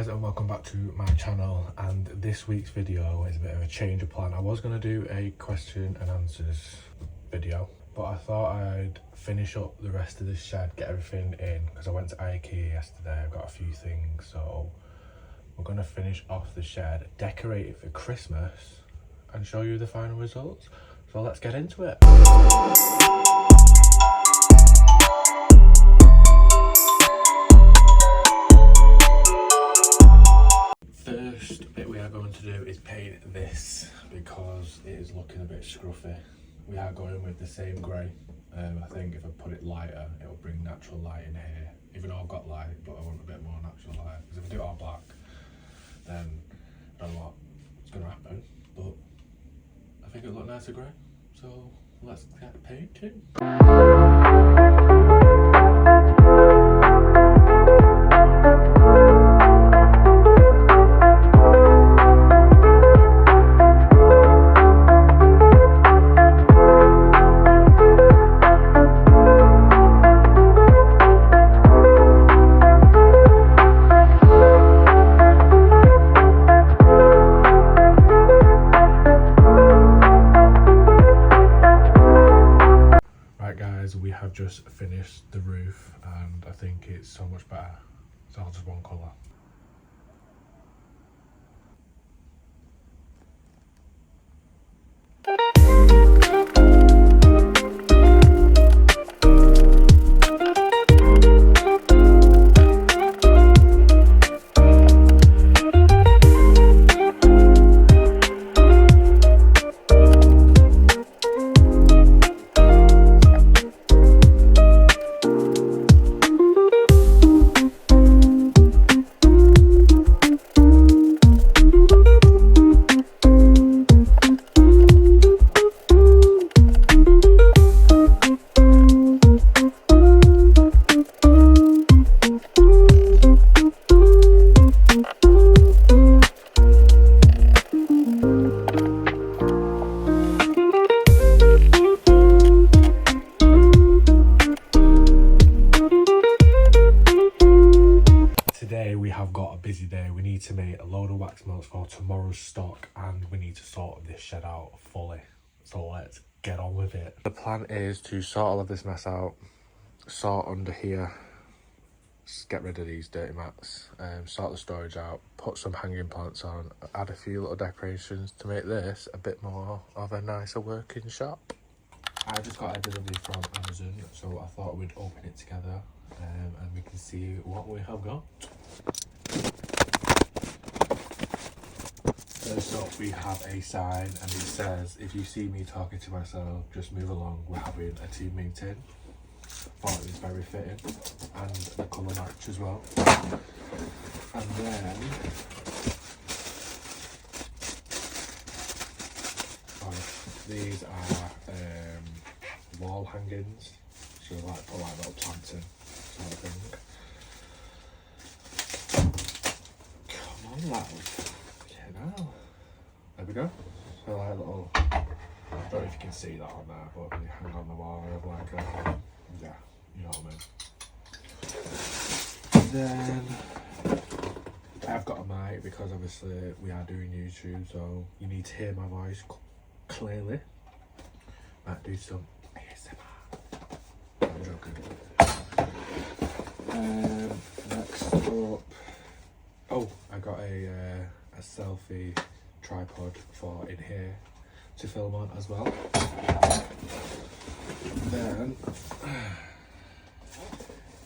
guys, and welcome back to my channel. And this week's video is a bit of a change of plan. I was going to do a question and answers video, but I thought I'd finish up the rest of this shed, get everything in, because I went to IKEA yesterday. I've got a few things, so we're going to finish off the shed, decorate it for Christmas, and show you the final results. So let's get into it. First bit we are going to do is paint this because it is looking a bit scruffy. We are going with the same grey. I think if I put it lighter, it will bring natural light in here. Even though I've got light, but I want a bit more natural light. Because if I do it all black, then I don't know what's going to happen. But I think it'll look nicer grey. So let's get painting. We have just finished the roof and I think it's so much better. It's all just one colour. We have got a busy day. We need to make a load of wax melts for tomorrow's stock and we need to sort this shed out fully. So let's get on with it. The plan is to sort all of this mess out, sort under here, get rid of these dirty mats, sort the storage out, put some hanging plants on, add a few little decorations to make this a bit more of a nicer working shop. I just got a delivery from Amazon, so I thought we'd open it together and we can see what we have got. First up, we have a sign and it says, "If you see me talking to myself, just move along, we're having a team meeting." Thought it was very fitting and the colour match as well. And then these are wall hangings, so like put like little plants in sort of thing. Come on, lad. Yeah, now. There we go. So like little, I don't know if you can see that on there, but they hang on the wall of like a, yeah, you know what I mean. Then I've got a mic because obviously we are doing YouTube, so you need to hear my voice clearly. Might do some ASMR. I'm joking. Next up, oh, I got a selfie tripod for in here to film on as well. Then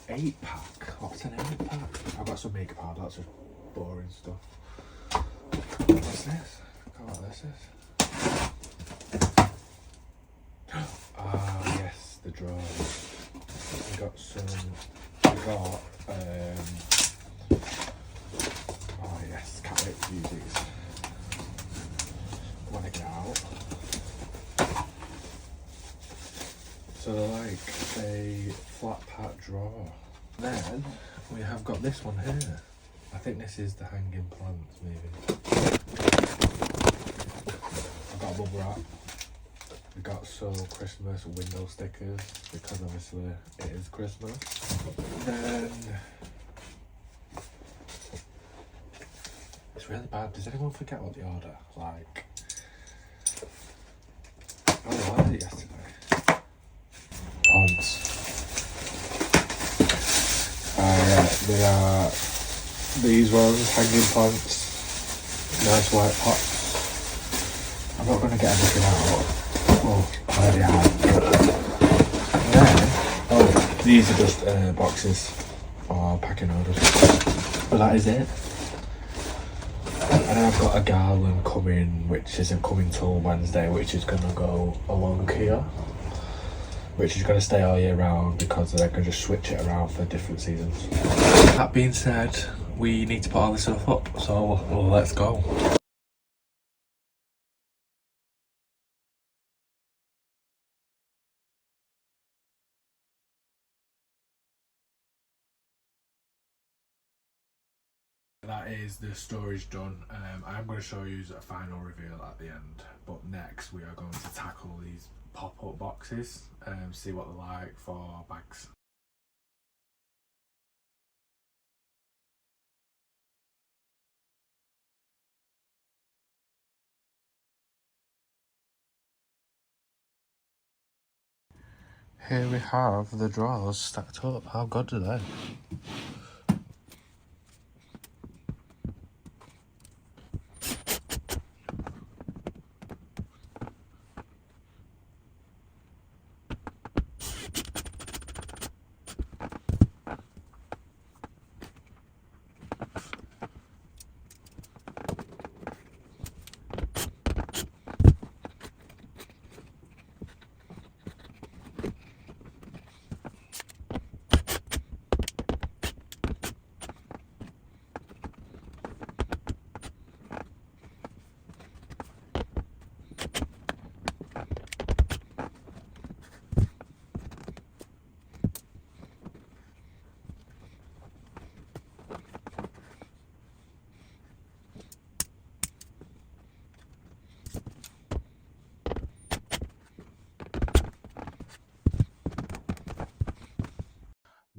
8-pack. What's an 8-pack? I've got some makeup out. That's just boring stuff. What's this? I don't know what this is. Ah, yes, the drawers. We got oh yes, can't wait to use these. Want to get out. So they're like a flat pack drawer. Then we have got this one here. I think this is the hanging plants, maybe. I've got a bubble wrap. We got some Christmas window stickers because obviously it is Christmas. Then really bad. Does anyone forget what they order? Like, I ordered it yesterday. Ponds. Yeah, they are these ones, hanging ponds. Nice white pots. I'm not going to get everything out. Oh, I already have. And then, oh, these are just boxes for packing orders. But that is it. And then I've got a garland coming, which isn't coming till Wednesday, which is going to go along here. Which is going to stay all year round because they can just switch it around for different seasons. That being said, we need to put all this stuff up, so let's go. That is the storage done. I'm going to show you a final reveal at the end, but next we are going to tackle these pop-up boxes and see what they're like for bags. Here we have the drawers stacked up. How good are they?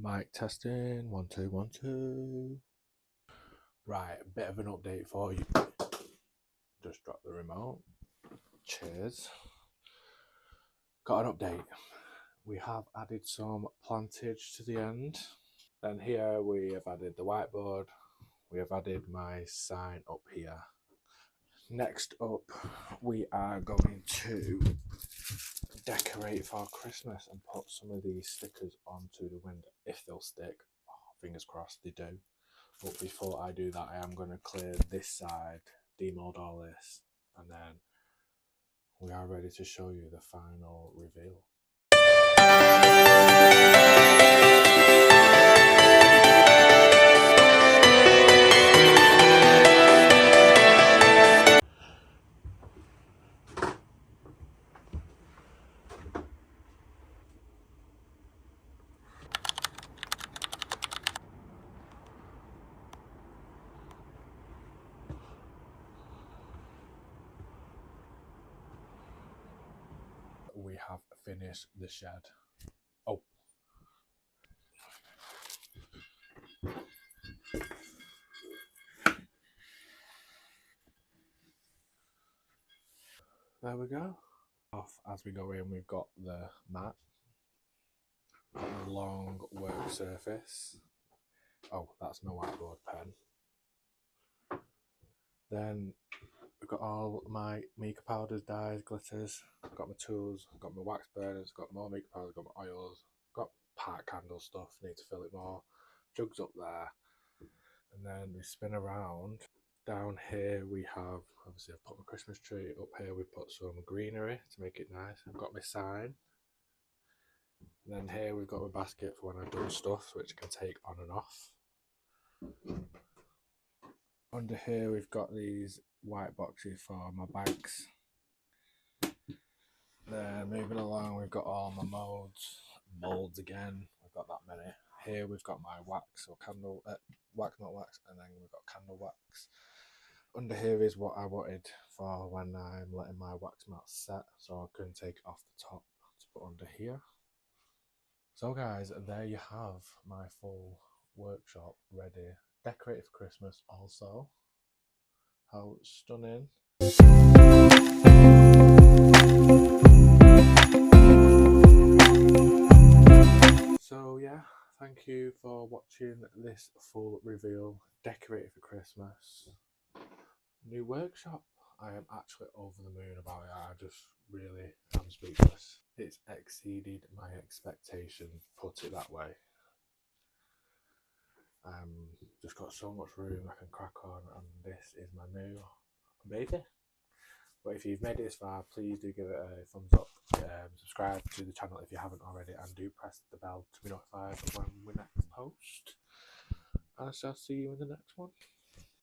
Mic testing, 1 2 1 2. Right, a bit of an update for you. Just drop the remote. Cheers. Got an update. We have added some plantage to the end. Then here we have added the whiteboard. We have added my sign up here. Next up, we are going to decorate for Christmas and put some of these stickers onto the window if they'll stick. Oh, fingers crossed they do. But before I do that, I am going to clear this side, demold all this, and then we are ready to show you the final reveal. We have finished the shed. Oh. There we go. Off as we go in, we've got the mat, got a long work surface. Oh, that's my whiteboard pen. Then we've got all my mica powders, dyes, glitters. I've got my tools, I've got my wax burners, got more mica powders, got my oils, got part candle stuff, need to fill it more. Jugs up there. And then we spin around. Down here we have, obviously I've put my Christmas tree. Up here we put some greenery to make it nice. I've got my sign. And then here we've got my basket for when I've done stuff, which I can take on and off. Under here we've got these white boxes for my bags. Then moving along, we've got all my molds again. We've got that many. Here we've got my wax or candle, wax not wax, and then we've got candle wax. Under here is what I wanted for when I'm letting my wax mat set, so I couldn't take it off the top to put under here. So guys, there you have my full workshop ready, decorated for Christmas also. How stunning. So yeah, thank you for watching this full reveal. Decorated for Christmas. New workshop. I am actually over the moon about it. I just really am speechless. It's exceeded my expectations, put it that way. Just got so much room I can crack on, and this is my new baby. But if you've made it this far, please do give it a thumbs up, subscribe to the channel if you haven't already, and do press the bell to be notified when we next post. And I shall see you in the next one.